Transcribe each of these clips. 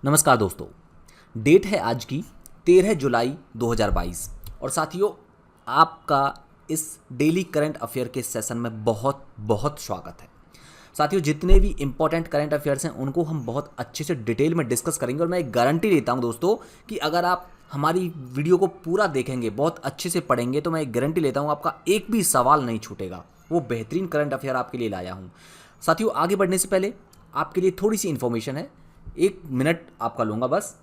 नमस्कार दोस्तों। डेट है आज की 13 जुलाई 2022 और साथियों आपका इस डेली करंट अफेयर के सेशन में बहुत बहुत स्वागत है। साथियों जितने भी इंपॉर्टेंट करंट अफेयर्स हैं उनको हम बहुत अच्छे से डिटेल में डिस्कस करेंगे और मैं एक गारंटी देता हूं दोस्तों कि अगर आप हमारी वीडियो को पूरा देखेंगे, बहुत अच्छे से पढ़ेंगे, तो मैं एक गारंटी लेता हूं आपका एक भी सवाल नहीं छूटेगा। वो बेहतरीन करंट अफेयर आपके लिए लाया हूं। साथियों आगे बढ़ने से पहले आपके लिए थोड़ी सी इन्फॉर्मेशन है, 1 मिनट आपका लूँगा, बस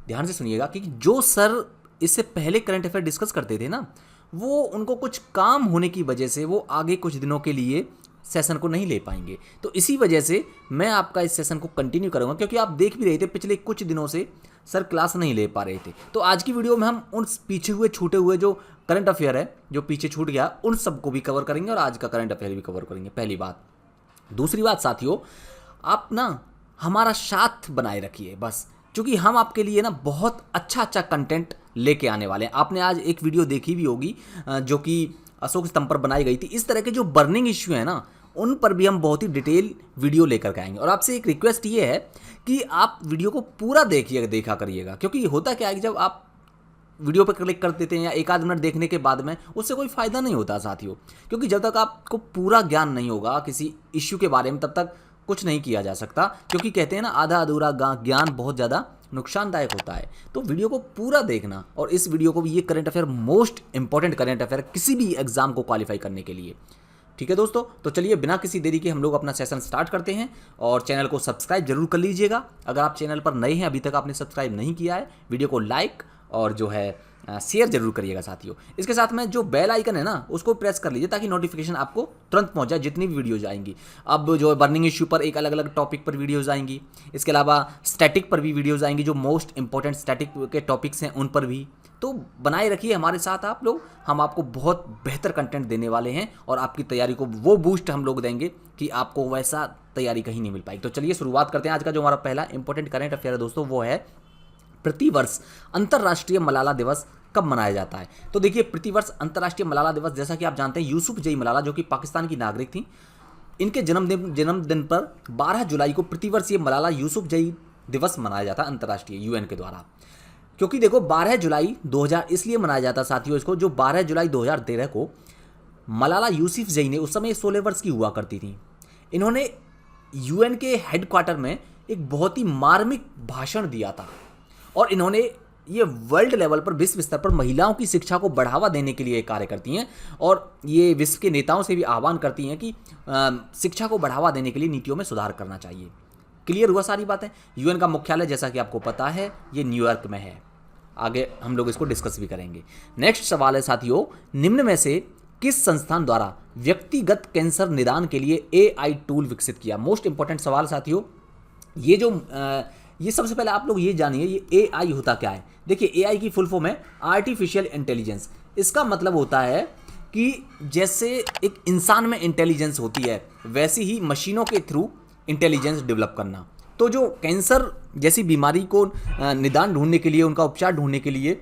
ध्यान से सुनिएगा कि जो सर इससे पहले करंट अफेयर डिस्कस करते थे ना, वो उनको कुछ काम होने की वजह से वो आगे कुछ दिनों के लिए सेशन को नहीं ले पाएंगे। तो इसी वजह से मैं आपका इस सेशन को कंटिन्यू करूंगा, क्योंकि आप देख भी रहे थे पिछले कुछ दिनों से सर क्लास नहीं ले पा रहे थे। तो आज की वीडियो में हम उन पीछे हुए छूटे हुए जो करंट अफेयर है, जो पीछे छूट गया, उन सबको भी कवर करेंगे और आज का करंट अफेयर भी कवर करेंगे। पहली बात। दूसरी बात साथियों, आप ना हमारा साथ बनाए रखिए बस, क्योंकि हम आपके लिए ना बहुत अच्छा अच्छा कंटेंट लेके आने वाले हैं। आपने आज एक वीडियो देखी भी होगी जो कि अशोक स्तंभ पर बनाई गई थी। इस तरह के जो बर्निंग इश्यू है ना, उन पर भी हम बहुत ही डिटेल वीडियो लेकर के आएंगे। और आपसे एक रिक्वेस्ट ये है कि आप वीडियो को पूरा देखा करिएगा, क्योंकि होता क्या है कि जब आप वीडियो पर क्लिक कर देते हैं या एक आध मिनट देखने के बाद में उससे कोई फ़ायदा नहीं होता साथियों, क्योंकि जब तक आपको पूरा ज्ञान नहीं होगा किसी इश्यू के बारे में तब तक कुछ नहीं किया जा सकता। क्योंकि कहते हैं ना, आधा अधूरा ज्ञान बहुत ज़्यादा नुकसानदायक होता है। तो वीडियो को पूरा देखना, और इस वीडियो को भी, ये current affair most important current affair किसी भी एग्जाम को क्वालिफाई करने के लिए। ठीक है दोस्तों, तो चलिए बिना किसी देरी के हम लोग अपना सेशन स्टार्ट करते हैं। और चैनल को सब्सक्राइब जरूर कर लीजिएगा अगर आप चैनल पर नए हैं, अभी तक आपने सब्सक्राइब नहीं किया है। वीडियो को लाइक और जो है शेयर जरूर करिएगा साथियों। इसके साथ में जो बेल आइकन है ना, उसको प्रेस कर लीजिए ताकि नोटिफिकेशन आपको तुरंत पहुंच जाए जितनी भी वीडियोज आएंगी। अब जो बर्निंग इश्यू पर एक अलग अलग टॉपिक पर वीडियोज आएंगी, इसके अलावा स्टैटिक पर भी वीडियोज आएंगी, जो मोस्ट इंपॉर्टेंट स्टैटिक के टॉपिक्स हैं उन पर भी। तो बनाए रखिए हमारे साथ आप लोग, हम आपको बहुत बेहतर कंटेंट देने वाले हैं और आपकी तैयारी को वो बूस्ट हम लोग देंगे कि आपको वैसा तैयारी कहीं नहीं मिल पाएगी। तो चलिए शुरुआत करते हैं। आज का जो हमारा पहला इंपॉर्टेंट करंट अफेयर है दोस्तों, वो है प्रतिवर्ष अंतर्राष्ट्रीय मलाला दिवस कब मनाया जाता है। तो देखिए, प्रतिवर्ष अंतर्राष्ट्रीय मलाला दिवस, जैसा कि आप जानते हैं, यूसुफ जई मलाला जो कि पाकिस्तान की नागरिक थी, इनके जन्मदिन पर 12 जुलाई को प्रतिवर्ष ये मलाला यूसुफ जई दिवस मनाया जाता है अंतर्राष्ट्रीय, यूएन के द्वारा। क्योंकि देखो 12 जुलाई 2000 इसलिए मनाया जाता साथियों इसको, जो 12 जुलाई 2013 को मलाला यूसुफजई ने, उस समय 16 वर्ष की हुआ करती थी, इन्होंने यूएन के हेडक्वार्टर में एक बहुत ही मार्मिक भाषण दिया था। और इन्होंने ये वर्ल्ड लेवल पर, विश्व स्तर पर महिलाओं की शिक्षा को बढ़ावा देने के लिए कार्य करती हैं और ये विश्व के नेताओं से भी आह्वान करती हैं कि शिक्षा को बढ़ावा देने के लिए नीतियों में सुधार करना चाहिए। क्लियर हुआ सारी बातें। यूएन का मुख्यालय, जैसा कि आपको पता है, ये न्यूयॉर्क में है। आगे हम लोग इसको डिस्कस भी करेंगे। नेक्स्ट सवाल है साथियों, निम्न में से किस संस्थान द्वारा व्यक्तिगत कैंसर निदान के लिए एआई टूल विकसित किया। मोस्ट इंपॉर्टेंट सवाल साथियों। ये सबसे पहले आप लोग ये जानिए, ये एआई होता क्या है। देखिए, एआई की फुल फॉर्म है आर्टिफिशियल इंटेलिजेंस। इसका मतलब होता है कि जैसे एक इंसान में इंटेलिजेंस होती है, वैसी ही मशीनों के थ्रू इंटेलिजेंस डेवलप करना। तो जो कैंसर जैसी बीमारी को निदान ढूंढने के लिए, उनका उपचार ढूंढने के लिए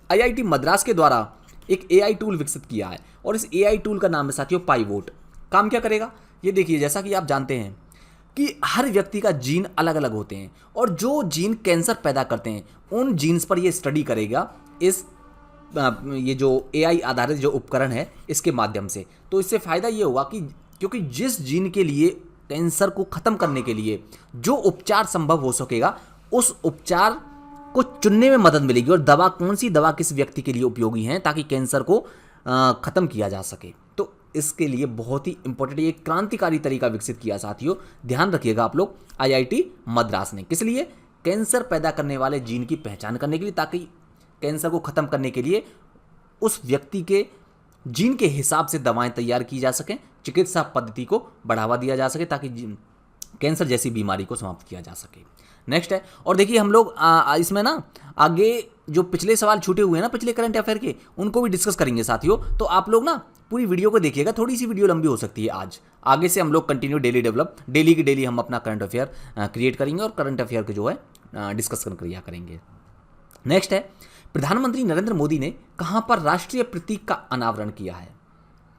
आईआईटी मद्रास के द्वारा एक एआई टूल विकसित किया है, और इस एआई टूल का नाम है साथियों पाइवोट। काम क्या करेगा ये देखिए, जैसा कि आप जानते हैं कि हर व्यक्ति का जीन अलग अलग होते हैं, और जो जीन कैंसर पैदा करते हैं उन जीन्स पर ये स्टडी करेगा ये जो एआई आधारित जो उपकरण है इसके माध्यम से। तो इससे फ़ायदा ये होगा कि क्योंकि जिस जीन के लिए कैंसर को ख़त्म करने के लिए जो उपचार संभव हो सकेगा, उस उपचार को चुनने में मदद मिलेगी, और दवा, कौन सी दवा किस व्यक्ति के लिए उपयोगी है ताकि कैंसर को ख़त्म किया जा सके। तो इसके लिए बहुत ही इंपॉर्टेंट, ये क्रांतिकारी तरीका विकसित किया साथियों। ध्यान रखिएगा आप लोग, आईआईटी मद्रास ने। किस लिए? कैंसर पैदा करने वाले जीन की पहचान करने के लिए, ताकि कैंसर को ख़त्म करने के लिए उस व्यक्ति के जीन के हिसाब से दवाएं तैयार की जा सकें, चिकित्सा पद्धति को बढ़ावा दिया जा सके, ताकि कैंसर जैसी बीमारी को समाप्त किया जा सके। नेक्स्ट है, और देखिए हम लोग इसमें ना आगे जो पिछले सवाल छूटे हुए हैं ना, पिछले करंट अफेयर के, उनको भी डिस्कस करेंगे साथियों। तो आप लोग ना पूरी वीडियो को देखिएगा, थोड़ी सी वीडियो लंबी हो सकती है आज। आगे से हम लोग कंटिन्यू डेली की डेली हम अपना करंट अफेयर क्रिएट करेंगे और करंट अफेयर के जो है डिस्कशन किया करेंगे। नेक्स्ट है, प्रधानमंत्री नरेंद्र मोदी ने कहाँ पर राष्ट्रीय प्रतीक का अनावरण किया है।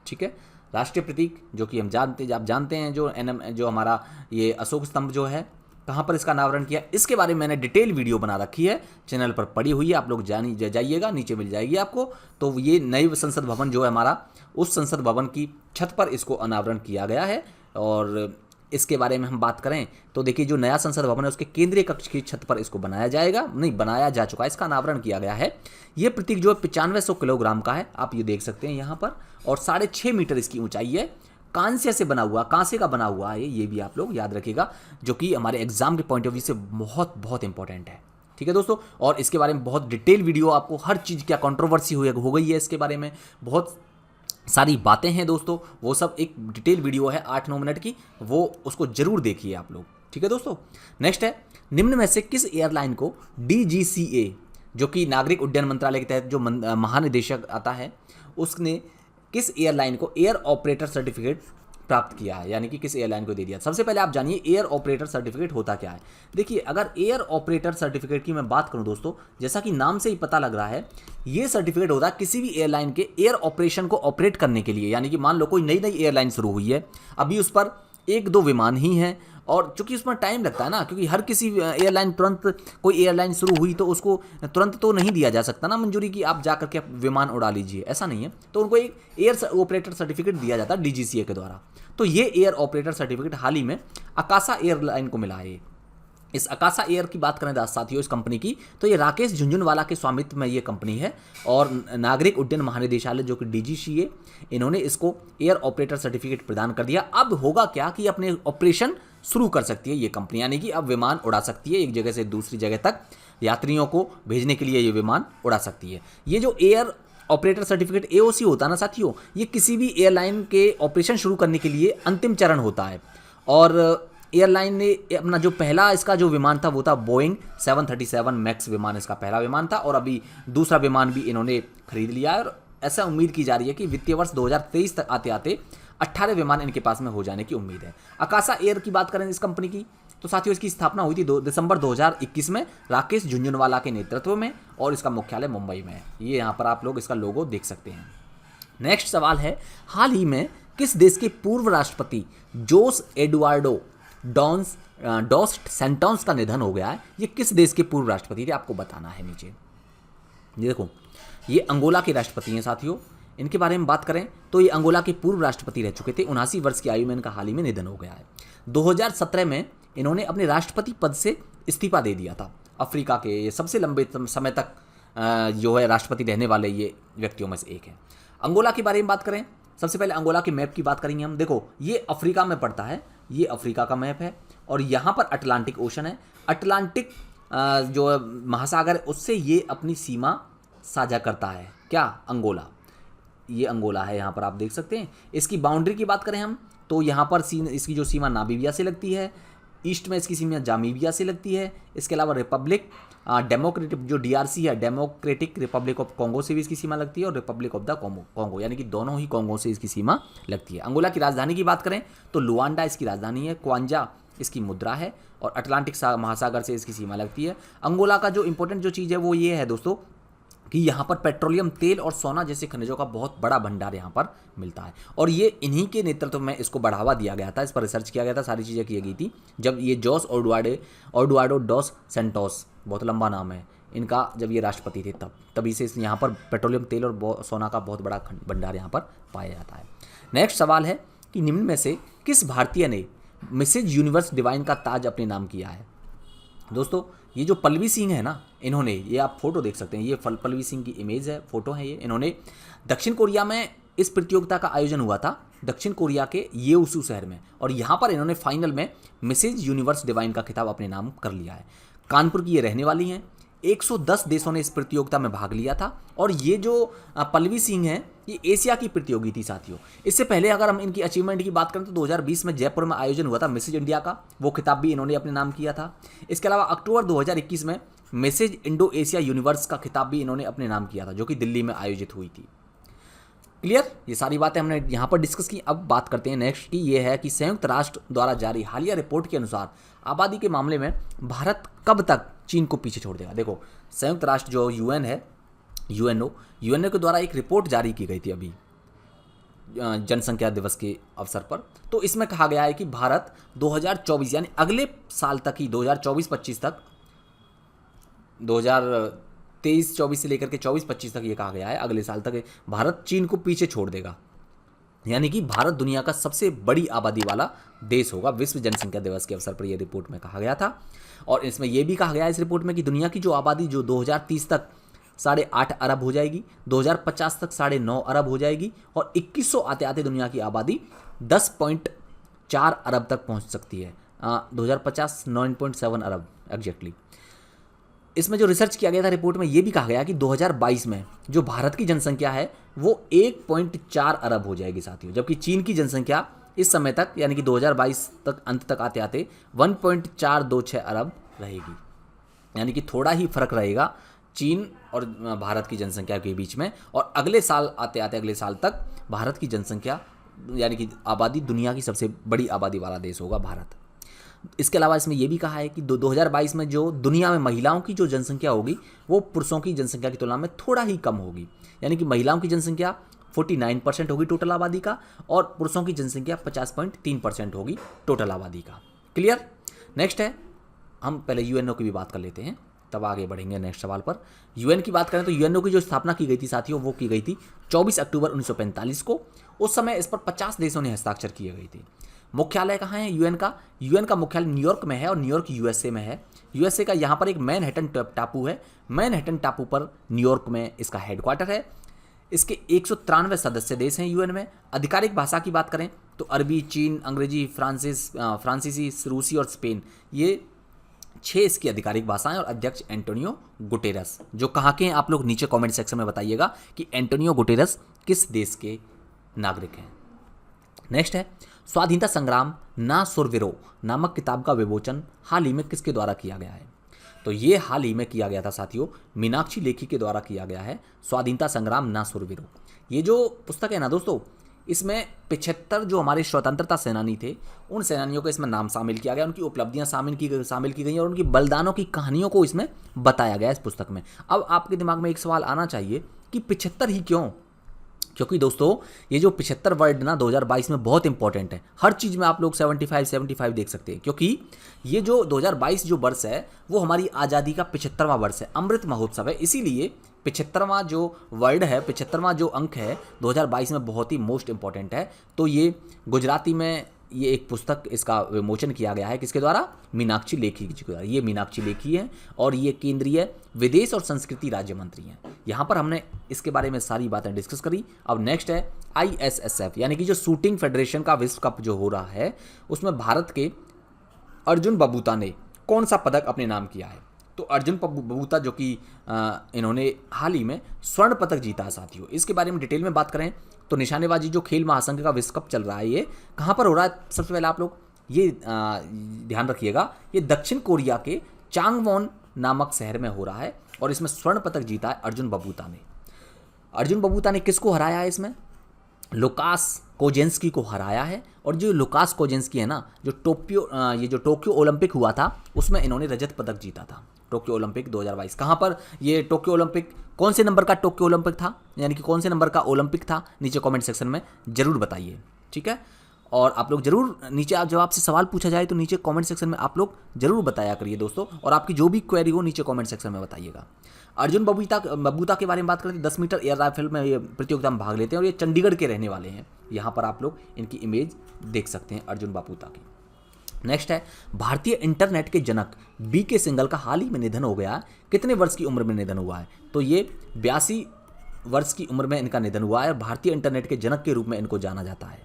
ठीक है, राष्ट्रीय प्रतीक जो कि आप जानते हैं, जो हमारा ये अशोक स्तंभ जो है, कहाँ पर इसका अनावरण किया, इसके बारे में मैंने डिटेल वीडियो बना रखी है, चैनल पर पड़ी हुई है, आप लोग जाइएगा, नीचे मिल जाएगी आपको। तो ये नई संसद भवन जो है हमारा, उस संसद भवन की छत पर इसको अनावरण किया गया है। और इसके बारे में हम बात करें तो देखिए, जो नया संसद भवन है उसके केंद्रीय कक्ष की छत पर इसको बनाया जाएगा, नहीं बनाया जा चुका है, इसका अनावरण किया गया है। ये प्रतीक जो है 9500 किलोग्राम का है, आप ये देख सकते हैं यहाँ पर, और 6.5 मीटर इसकी ऊंचाई है। कांस्य से बना हुआ, कांसे का बना हुआ है ये भी आप लोग याद रखिएगा, जो कि हमारे एग्जाम के पॉइंट ऑफ व्यू से बहुत बहुत इंपॉर्टेंट है। ठीक है दोस्तों, और इसके बारे में बहुत डिटेल वीडियो, आपको हर चीज़ क्या कंट्रोवर्सी हो गई है इसके बारे में, बहुत सारी बातें हैं दोस्तों, वो सब एक डिटेल वीडियो है 8-9 मिनट की, वो उसको जरूर देखिए आप लोग। ठीक है दोस्तों, नेक्स्ट है, निम्न में से किस एयरलाइन को DGCA, जो कि नागरिक उड्डयन मंत्रालय के तहत जो महानिदेशक आता है, उसने किस एयरलाइन को एयर ऑपरेटर सर्टिफिकेट प्राप्त किया है, यानी कि किस एयरलाइन को दे दिया। सबसे पहले आप जानिए एयर ऑपरेटर सर्टिफिकेट होता क्या है। देखिए, अगर एयर ऑपरेटर सर्टिफिकेट की मैं बात करूं दोस्तों, जैसा कि नाम से ही पता लग रहा है, ये सर्टिफिकेट होता है किसी भी एयरलाइन के एयर ऑपरेशन को ऑपरेट करने के लिए। यानी कि मान लो कोई नई एयरलाइन शुरू हुई है, अभी उस पर 1-2 विमान ही हैं, और चूंकि उसमें टाइम लगता है ना, क्योंकि हर किसी एयरलाइन तुरंत, कोई एयरलाइन शुरू हुई तो उसको तुरंत तो नहीं दिया जा सकता ना मंजूरी कि आप जा करके विमान उड़ा लीजिए, ऐसा नहीं है। तो उनको एक एयर ऑपरेटर सर्टिफिकेट दिया जाता है DGCA के द्वारा। तो ये एयर ऑपरेटर सर्टिफिकेट हाल ही में आकाशा एयरलाइन को मिला है। इस आकाशा एयर की बात करें साथियों, इस कंपनी की, तो ये राकेश झुनझुनवाला के स्वामित्व में ये कंपनी है, और नागरिक उड्डयन महानिदेशालय जो कि DGCA, इन्होंने इसको एयर ऑपरेटर सर्टिफिकेट प्रदान कर दिया। अब होगा क्या कि अपने ऑपरेशन शुरू कर सकती है ये कंपनी, यानी कि अब विमान उड़ा सकती है, एक जगह से दूसरी जगह तक यात्रियों को भेजने के लिए ये विमान उड़ा सकती है। ये जो एयर ऑपरेटर सर्टिफिकेट AOC होता है ना साथियों, ये किसी भी एयरलाइन के ऑपरेशन शुरू करने के लिए अंतिम चरण होता है। और एयरलाइन ने अपना जो पहला इसका जो विमान था वो था बोइंग 737 मैक्स विमान, इसका पहला विमान था, और अभी दूसरा विमान भी इन्होंने खरीद लिया है। और ऐसा उम्मीद की जा रही है कि वित्तीय वर्ष 2023 तक आते आते 18 विमान इनके पास में हो जाने की उम्मीद है। आकाशा एयर की बात करें इस कंपनी की, तो साथियों इसकी स्थापना हुई थी 2 दिसंबर 2021 में राकेश झुनझुनवाला के नेतृत्व में, और इसका मुख्यालय मुंबई में है। ये यहाँ पर आप लोग इसका लोगो देख सकते हैं। नेक्स्ट सवाल है, हाल ही में किस देश के पूर्व राष्ट्रपति जोस एडुआर्डो डॉस सैंटोस का निधन हो गया है? ये किस देश के पूर्व राष्ट्रपति थे, आपको बताना है नीचे। ये देखो, ये अंगोला के राष्ट्रपति हैं साथियों। इनके बारे में बात करें तो ये अंगोला के पूर्व राष्ट्रपति रह चुके थे, 79 वर्ष की आयु में इनका हाल ही में निधन हो गया है। 2017 में इन्होंने अपने राष्ट्रपति पद से इस्तीफा दे दिया था। अफ्रीका के ये सबसे लंबे समय तक जो है राष्ट्रपति रहने वाले ये व्यक्तियों में से एक है। अंगोला के बारे में बात करें, सबसे पहले अंगोला के मैप की बात करेंगे हम। देखो, ये अफ्रीका में पड़ता है, ये अफ्रीका का मैप है, और यहाँ पर अटलांटिक ओशन है। अटलांटिक जो महासागर है उससे ये अपनी सीमा साझा करता है। क्या? अंगोला। ये अंगोला है, यहाँ पर आप देख सकते हैं। इसकी बाउंड्री की बात करें हम तो यहाँ पर इसकी जो सीमा नामीबिया से लगती है, ईस्ट में इसकी सीमा जामीबिया से लगती है। इसके अलावा रिपब्लिक डेमोक्रेटिक जो DRC है, डेमोक्रेटिक रिपब्लिक ऑफ कॉन्गो से भी इसकी सीमा लगती है, और रिपब्लिक ऑफ द कॉन्गो, यानी कि दोनों ही कॉन्गो से इसकी सीमा लगती है। अंगोला की राजधानी की बात करें तो लुआंडा इसकी राजधानी है, क्वांजा इसकी मुद्रा है, और अटलांटिक महासागर से इसकी सीमा लगती है। अंगोला का जो इंपॉर्टेंट जो चीज़ है वो ये है दोस्तों कि यहाँ पर पेट्रोलियम तेल और सोना जैसे खनिजों का बहुत बड़ा भंडार यहाँ पर मिलता है, और ये इन्हीं के नेतृत्व में इसको बढ़ावा दिया गया था, इस पर रिसर्च किया गया था, सारी चीज़ें की गई थी जब ये जोस एडुआर्डो डॉस सैंटोस, बहुत लंबा नाम है इनका, जब ये राष्ट्रपति थे तभी से यहाँ पर पेट्रोलियम तेल और सोना का बहुत बड़ा भंडार यहाँ पर पाया जाता है। नेक्स्ट सवाल है कि निम्न में से किस भारतीय ने मिसेज यूनिवर्स डिवाइन का ताज अपने नाम किया है? दोस्तों, ये जो पल्लवी सिंह है ना, इन्होंने, ये आप फोटो देख सकते हैं, ये पल्लवी सिंह की इमेज है, फोटो है ये। इन्होंने दक्षिण कोरिया में इस प्रतियोगिता का आयोजन हुआ था, दक्षिण कोरिया के येउसू शहर में, और यहाँ पर इन्होंने फाइनल में मिसेज यूनिवर्स डिवाइन का खिताब अपने नाम कर लिया है। कानपुर की ये रहने वाली हैं। 110 देशों ने इस प्रतियोगिता में भाग लिया था, और ये जो पल्लवी सिंह हैं ये एशिया की प्रतियोगी थी साथियों। इससे पहले अगर हम इनकी अचीवमेंट की बात करें तो 2020 में जयपुर में आयोजन हुआ था मिसेज इंडिया का, वो खिताब भी इन्होंने अपने नाम किया था। इसके अलावा अक्टूबर 2021 में मिसेज इंडो एशिया यूनिवर्स का खिताब भी इन्होंने अपने नाम किया था, जो कि दिल्ली में आयोजित हुई थी। क्लियर? ये सारी बातें हमने यहाँ पर डिस्कस की। अब बात करते हैं नेक्स्ट की, ये है कि संयुक्त राष्ट्र द्वारा जारी हालिया रिपोर्ट के अनुसार आबादी के मामले में भारत कब तक चीन को पीछे छोड़ देगा? देखो, संयुक्त राष्ट्र जो UN है, यूएनओ के द्वारा एक रिपोर्ट जारी की गई थी अभी, जनसंख्या दिवस के अवसर पर। तो इसमें कहा गया है कि भारत 2024 यानी अगले साल तक ही 2024-25 तक, 2023-24 से लेकर के 24-25 तक ये कहा गया है अगले साल तक भारत चीन को पीछे छोड़ देगा। यानी कि भारत दुनिया का सबसे बड़ी आबादी वाला देश होगा विश्व जनसंख्या दिवस के अवसर पर, यह रिपोर्ट में कहा गया था। और इसमें यह भी कहा गया है इस रिपोर्ट में कि दुनिया की जो आबादी जो 2030 तक 8.5 अरब हो जाएगी, 2050 तक 9.5 अरब हो जाएगी, और 2100 आते आते दुनिया की आबादी 10.4 अरब तक पहुंच सकती है। 2050 9.7 अरब एग्जैक्टली। इसमें जो रिसर्च किया गया था रिपोर्ट में, यह भी कहा गया कि 2022 में जो भारत की जनसंख्या है वो 1.4 अरब हो जाएगी साथियों, जबकि चीन की जनसंख्या इस समय तक यानी कि 2022 तक अंत तक आते आते 1.426 अरब रहेगी। यानी कि थोड़ा ही फर्क रहेगा चीन और भारत की जनसंख्या के बीच में। और अगले साल आते आते अगले साल तक भारत की जनसंख्या यानी कि आबादी दुनिया की सबसे बड़ी आबादी वाला देश होगा भारत। इसके अलावा इसमें यह भी कहा है कि 2022 में जो दुनिया में महिलाओं की जो जनसंख्या होगी वो पुरुषों की जनसंख्या की तुलना में थोड़ा ही कम होगी। यानी कि महिलाओं की जनसंख्या 49% होगी टोटल आबादी का, और पुरुषों की जनसंख्या 50.3% होगी टोटल आबादी का। क्लियर। नेक्स्ट है, हम पहले यूएनओ की भी बात कर लेते हैं, तब आगे बढ़ेंगे नेक्स्ट सवाल पर। यूएन की बात करें तो यूएनओ की जो स्थापना की गई थी साथियों, वो की गई थी 24 अक्टूबर 1945 को। उस समय इस पर 50 देशों ने हस्ताक्षर किए गए थे। मुख्यालय कहाँ है यूएन का? यूएन का मुख्यालय न्यूयॉर्क में है, और न्यूयॉर्क यूएसए में है। यूएसए का यहाँ पर एक मैनहट्टन टापू है, मैनहट्टन टापू पर न्यूयॉर्क में इसका हेडक्वार्टर है। इसके 193 सदस्य देश हैं यूएन में। आधिकारिक भाषा की बात करें तो अरबी, चीन, अंग्रेजी, फ्रांसीसी, रूसी और स्पेन, ये 6 इसकी आधिकारिक भाषाएं। और अध्यक्ष एंटोनियो गुटेरस, जो कहाँ के हैं आप लोग नीचे कमेंट सेक्शन में बताइएगा कि एंटोनियो गुटेरस किस देश के नागरिक हैं। नेक्स्ट है, स्वाधीनता संग्राम ना सुरवीरों नामक किताब का विमोचन हाल ही में किसके द्वारा किया गया है? तो ये हाल ही में किया गया था साथियों, मीनाक्षी लेखी के द्वारा किया गया है, स्वाधीनता संग्राम ना सुरवीरों। ये जो पुस्तक है ना दोस्तों, इसमें 75 जो हमारे स्वतंत्रता सेनानी थे, उन सेनानियों का इसमें नाम शामिल किया गया, उनकी उपलब्धियां शामिल की गई और उनकी बलिदानों की कहानियों को इसमें बताया गया इस पुस्तक में। अब आपके दिमाग में एक सवाल आना चाहिए कि 75 ही क्यों? क्योंकि दोस्तों ये जो 75 वर्ड ना 2022 में बहुत इंपॉर्टेंट है। हर चीज़ में आप लोग 75 देख सकते हैं, क्योंकि ये जो 2022 जो वर्ष है वो हमारी आज़ादी का 75वां वर्ष है, अमृत महोत्सव है। इसीलिए 75वां जो वर्ड है, 75वां जो अंक है 2022 में बहुत ही मोस्ट इंपॉर्टेंट है। तो ये गुजराती में ये एक पुस्तक, इसका विमोचन किया गया है किसके द्वारा? मीनाक्षी लेखी जी के द्वारा। ये मीनाक्षी लेखी है और ये केंद्रीय विदेश और संस्कृति राज्य मंत्री हैं। यहाँ पर हमने इसके बारे में सारी बातें डिस्कस करी। अब नेक्स्ट है ISSF, यानी कि जो शूटिंग फेडरेशन का विश्व कप जो हो रहा है, उसमें भारत के अर्जुन बबूता ने कौन सा पदक अपने नाम किया है? तो अर्जुन बबूता जो कि इन्होंने हाल ही में स्वर्ण पदक जीता है साथियों। इसके बारे में डिटेल में बात करें तो निशानेबाजी जो खेल महासंघ का विश्व कप चल रहा है, ये कहाँ पर हो रहा है? सबसे पहले आप लोग ये ध्यान रखिएगा, ये दक्षिण कोरिया के चांगवोन नामक शहर में हो रहा है, और इसमें स्वर्ण पदक जीता है अर्जुन बबूता ने। अर्जुन बबूता ने किसको हराया है? इसमें लुकास कोजेंस्की को हराया है। और जो लुकास कोजेंस्की है ना, जो टोक्यो ओलंपिक हुआ था उसमें इन्होंने रजत पदक जीता था। टोक्यो ओलंपिक 2022 कहाँ पर? ये टोक्यो ओलंपिक कौन से नंबर का टोक्यो ओलंपिक था, यानी कि कौन से नंबर का ओलंपिक था? नीचे कमेंट सेक्शन में जरूर बताइए, ठीक है। और आप लोग जरूर नीचे, आप जब आपसे सवाल पूछा जाए तो नीचे कमेंट सेक्शन में आप लोग जरूर बताया करिए दोस्तों, और आपकी जो भी क्वेरी हो नीचे कमेंट सेक्शन में बताइएगा। अर्जुन बबूता के बारे में बात करते हैं। 10 मीटर एयर राइफल में ये प्रतियोगिता में भाग लेते हैं और ये चंडीगढ़ के रहने वाले हैं। यहाँ पर आप लोग इनकी इमेज देख सकते हैं अर्जुन बबूता की। नेक्स्ट है, भारतीय इंटरनेट के जनक BK सिंघल का हाल ही में निधन हो गया। कितने वर्ष की उम्र में निधन हुआ है? तो ये 82 वर्ष की उम्र में इनका निधन हुआ है। और भारतीय इंटरनेट के जनक के रूप में इनको जाना जाता है।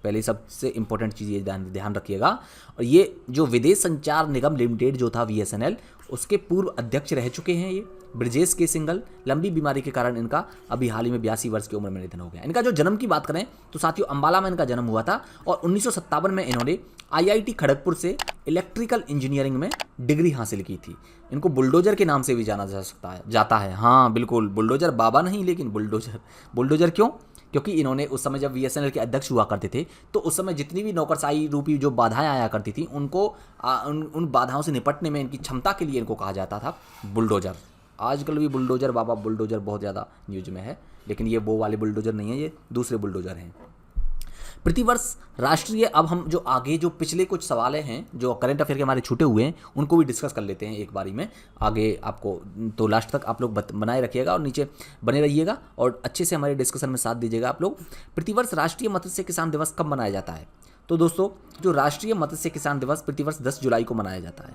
पहले सबसे इंपॉर्टेंट चीज़ ये ध्यान रखिएगा। और ये जो विदेश संचार निगम लिमिटेड जो था VSNL, उसके पूर्व अध्यक्ष रह चुके हैं ये ब्रजेश के सिंघल। लंबी बीमारी के कारण इनका अभी हाल ही में 82 वर्ष की उम्र में निधन हो गया। इनका जो जन्म की बात करें तो साथियों अंबाला में इनका जन्म हुआ था, और 1957 में इन्होंने IIT खड़गपुर से इलेक्ट्रिकल इंजीनियरिंग में डिग्री हासिल की थी। इनको बुलडोजर के नाम से भी जाना जाता है। हाँ बिल्कुल, बुलडोजर बाबा नहीं, लेकिन बुलडोजर क्यों? क्योंकि इन्होंने उस समय जब VSNL के अध्यक्ष हुआ करते थे तो उस समय जितनी भी नौकरशाही रूपी जो बाधाएं आया करती थी, उनको उन बाधाओं से निपटने में इनकी क्षमता के लिए इनको कहा जाता था बुलडोजर। आजकल भी बुलडोजर बाबा, बुलडोजर बहुत ज़्यादा न्यूज में है, लेकिन ये वो वाले बुलडोजर नहीं है, ये दूसरे बुलडोजर हैं। प्रतिवर्ष राष्ट्रीय, अब हम जो आगे जो पिछले कुछ सवाल हैं जो करंट अफेयर के हमारे छूटे हुए हैं उनको भी डिस्कस कर लेते हैं एक बारी में आगे आपको, तो लास्ट तक आप लोग बनाए रखिएगा और नीचे बने रहिएगा और अच्छे से हमारे डिस्कशन में साथ दीजिएगा आप लोग। प्रतिवर्ष राष्ट्रीय मत्स्य किसान दिवस कब मनाया जाता है? तो दोस्तों जो राष्ट्रीय मत्स्य किसान दिवस प्रतिवर्ष 10 जुलाई को मनाया जाता है।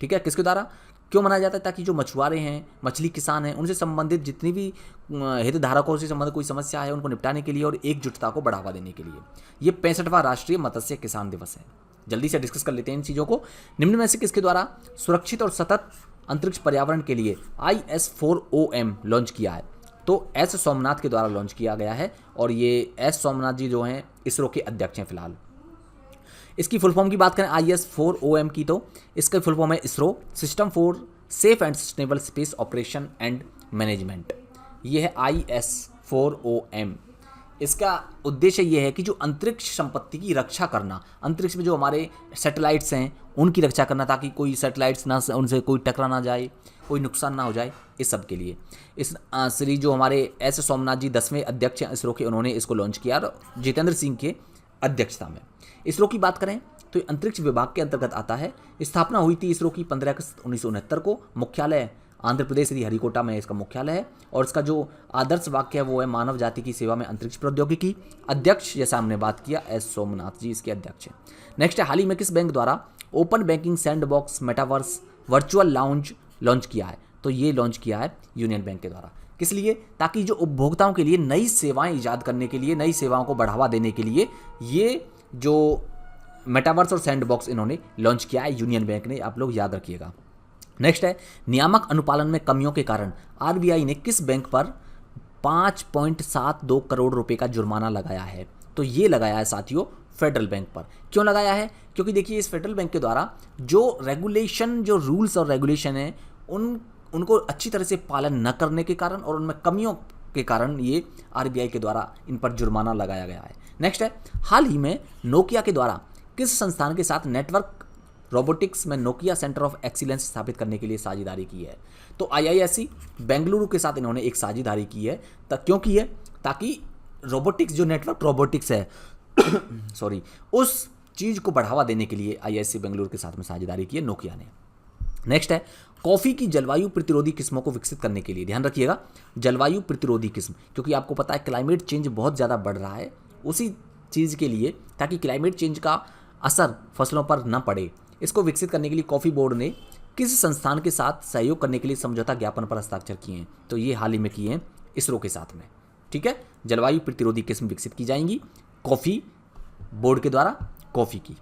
ठीक है, किसके द्वारा क्यों मनाया जाता है? ताकि जो मछुआरे हैं, मछली किसान हैं, उनसे संबंधित जितनी भी हितधारकों से संबंधित कोई समस्या है उनको निपटाने के लिए और एकजुटता को बढ़ावा देने के लिए ये 65वां राष्ट्रीय मत्स्य किसान दिवस है। जल्दी से डिस्कस कर लेते हैं इन चीज़ों को। निम्न में से किसके द्वारा सुरक्षित और सतत अंतरिक्ष पर्यावरण के लिए IS-4OM लॉन्च किया है? तो एस सोमनाथ के द्वारा लॉन्च किया गया है और ये एस सोमनाथ जी जो हैं इसरो के अध्यक्ष हैं फिलहाल। इसकी फुल फॉर्म की बात करें IS-4OM की, तो इसका फुल फॉर्म है ISRO system for safe and sustainable space operation and management. ये है IS-4OM। इसका उद्देश्य ये है कि जो अंतरिक्ष संपत्ति की रक्षा करना, अंतरिक्ष में जो हमारे सैटेलाइट्स हैं उनकी रक्षा करना ताकि कोई सैटेलाइट्स ना, उनसे कोई टकरा ना जाए, कोई नुकसान ना हो जाए, इस सब के लिए इस श्री जो हमारे एस सोमनाथ जी 10वें अध्यक्ष हैं इसरो के, उन्होंने इसको लॉन्च किया जितेंद्र सिंह के अध्यक्षता में। इसरो की बात करें तो अंतरिक्ष विभाग के अंतर्गत आता है। स्थापना हुई थी इसरो की 15 अगस्त 1969 को। मुख्यालय आंध्र प्रदेश श्रीहरिकोटा में इसका मुख्यालय है और इसका जो आदर्श वाक्य है वो है मानव जाति की सेवा में अंतरिक्ष प्रौद्योगिकी। अध्यक्ष जैसा हमने बात किया एस सोमनाथ जी इसके अध्यक्ष हैं। नेक्स्ट है, हाल ही में किस बैंक द्वारा open banking sandbox metaverse virtual lounge launch किया है? तो ये लॉन्च किया है यूनियन बैंक के द्वारा। किस लिए? ताकि जो उपभोक्ताओं के लिए नई सेवाएं ईजाद करने के लिए, नई सेवाओं को बढ़ावा देने के लिए ये जो मेटावर्स और सैंडबॉक्स इन्होंने लॉन्च किया है यूनियन बैंक ने, आप लोग याद रखिएगा। नेक्स्ट है, नियामक अनुपालन में कमियों के कारण RBI ने किस बैंक पर 5.72 करोड़ रुपए का जुर्माना लगाया है? तो ये लगाया है साथियों फेडरल बैंक पर। क्यों लगाया है? क्योंकि देखिए इस फेडरल बैंक के द्वारा जो रेगुलेशन, जो रूल्स और रेगुलेशन है उनको अच्छी तरह से पालन न करने के कारण और उनमें कमियों के कारण ये RBI के द्वारा इन पर जुर्माना लगाया गया है। नेक्स्ट है, हाल ही में नोकिया के द्वारा किस संस्थान के साथ नेटवर्क रोबोटिक्स में नोकिया सेंटर ऑफ एक्सीलेंस स्थापित करने के लिए साझेदारी की है? तो IISc बेंगलुरु के साथ इन्होंने एक साझेदारी की है। क्यों की है? ताकि रोबोटिक्स, जो नेटवर्क रोबोटिक्स है सॉरी, उस चीज़ को बढ़ावा देने के लिए IISc बेंगलुरु के साथ में साझेदारी की है नोकिया ने। नेक्स्ट है, कॉफ़ी की जलवायु प्रतिरोधी किस्मों को विकसित करने के लिए, ध्यान रखिएगा जलवायु प्रतिरोधी किस्म, क्योंकि आपको पता है क्लाइमेट चेंज बहुत ज़्यादा बढ़ रहा है, उसी चीज़ के लिए ताकि क्लाइमेट चेंज का असर फसलों पर न पड़े, इसको विकसित करने के लिए कॉफ़ी बोर्ड ने किस संस्थान के साथ सहयोग करने के लिए समझौता ज्ञापन पर हस्ताक्षर किए हैं? तो ये हाल ही में किए हैं इसरो के साथ में। ठीक है, जलवायु प्रतिरोधी किस्म विकसित की जाएंगी कॉफ़ी बोर्ड के द्वारा, कॉफ़ी की।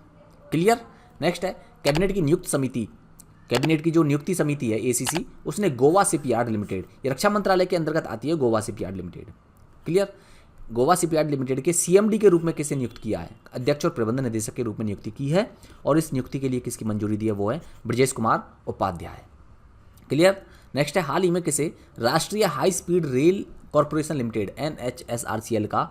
क्लियर? नेक्स्ट है, कैबिनेट की नियुक्त समिति, कैबिनेट की जो नियुक्ति समिति है ACC, उसने गोवा शिपयार्ड लिमिटेड, ये रक्षा मंत्रालय के अंतर्गत आती है Goa shipyard limited. Clear? Goa shipyard limited के CMD के रूप में किसे नियुक्त किया है? अध्यक्ष और प्रबंध निदेशक के रूप में नियुक्ति की है और इस नियुक्ति के लिए किसकी मंजूरी दी है? वो है ब्रजेश कुमार उपाध्याय। क्लियर? नेक्स्ट है, हाल ही में किसे राष्ट्रीय high speed rail corporation limited NHSRCL का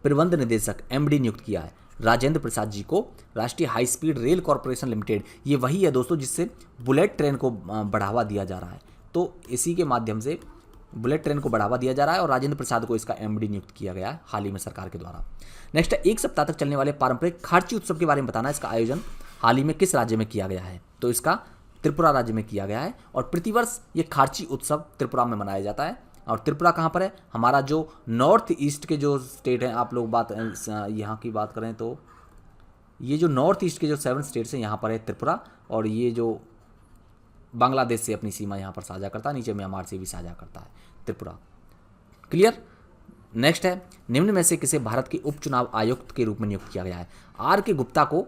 प्रबंध निदेशक MD नियुक्त किया है? राजेंद्र प्रसाद जी को राष्ट्रीय high speed rail corporation limited, ये वही है दोस्तों जिससे बुलेट ट्रेन को बढ़ावा दिया जा रहा है, तो इसी के माध्यम से बुलेट ट्रेन को बढ़ावा दिया जा रहा है और राजेंद्र प्रसाद को इसका MD नियुक्त किया गया है हाल ही में सरकार के द्वारा। नेक्स्ट है, एक सप्ताह तक चलने वाले पारंपरिक खार्ची उत्सव के बारे में बताना। इसका आयोजन हाल ही में किस राज्य में किया गया है? तो इसका त्रिपुरा राज्य में किया गया है और प्रतिवर्ष ये खार्ची उत्सव त्रिपुरा में मनाया जाता है। और त्रिपुरा कहाँ पर है? हमारा जो नॉर्थ ईस्ट के जो स्टेट हैं, आप लोग बात यहाँ की बात करें तो ये जो नॉर्थ ईस्ट के जो 7 स्टेट्स हैं यहाँ पर है त्रिपुरा, और ये जो बांग्लादेश से अपनी सीमा यहाँ पर साझा करता है, नीचे म्यांमार से भी साझा करता है त्रिपुरा। क्लियर? नेक्स्ट है, निम्न में से किसे भारत के उपचुनाव आयुक्त के रूप में नियुक्त किया गया है? RK गुप्ता को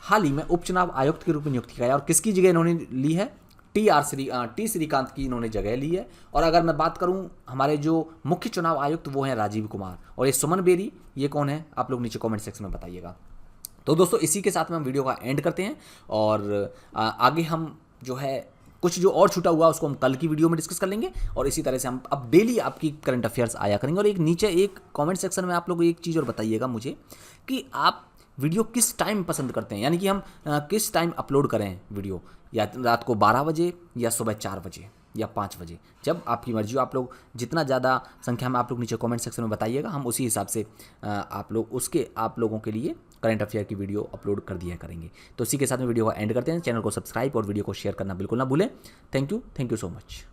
हाल ही में उपचुनाव आयुक्त के रूप में नियुक्त किया गया और किसकी जगह इन्होंने ली है? टी श्रीकांत की इन्होंने जगह ली है। और अगर मैं बात करूं हमारे जो मुख्य चुनाव आयुक्त वो हैं राजीव कुमार, और ये सुमन बेरी, ये कौन है? आप लोग नीचे कमेंट सेक्शन में बताइएगा। तो दोस्तों इसी के साथ में हम वीडियो का एंड करते हैं और आगे हम जो है कुछ जो और छूटा हुआ उसको हम कल की वीडियो में डिस्कस कर लेंगे और इसी तरह से हम अब डेली आपकी करंट अफेयर्स आया करेंगे। और एक नीचे एक कमेंट सेक्शन में आप लोग एक चीज़ और बताइएगा मुझे कि आप वीडियो किस टाइम पसंद करते हैं, यानी कि हम किस टाइम अपलोड करें वीडियो, या रात को 12 बजे या सुबह 4 बजे। या 5 बजे, जब आपकी मर्जी हो। आप लोग जितना ज़्यादा संख्या में आप लोग नीचे कमेंट सेक्शन में बताइएगा, हम उसी हिसाब से आप लोगों के लिए करंट अफेयर की वीडियो अपलोड कर दिया करेंगे। तो इसी के साथ में वीडियो को एंड करते हैं। चैनल को सब्सक्राइब और वीडियो को शेयर करना बिल्कुल ना भूलें। Thank you so much.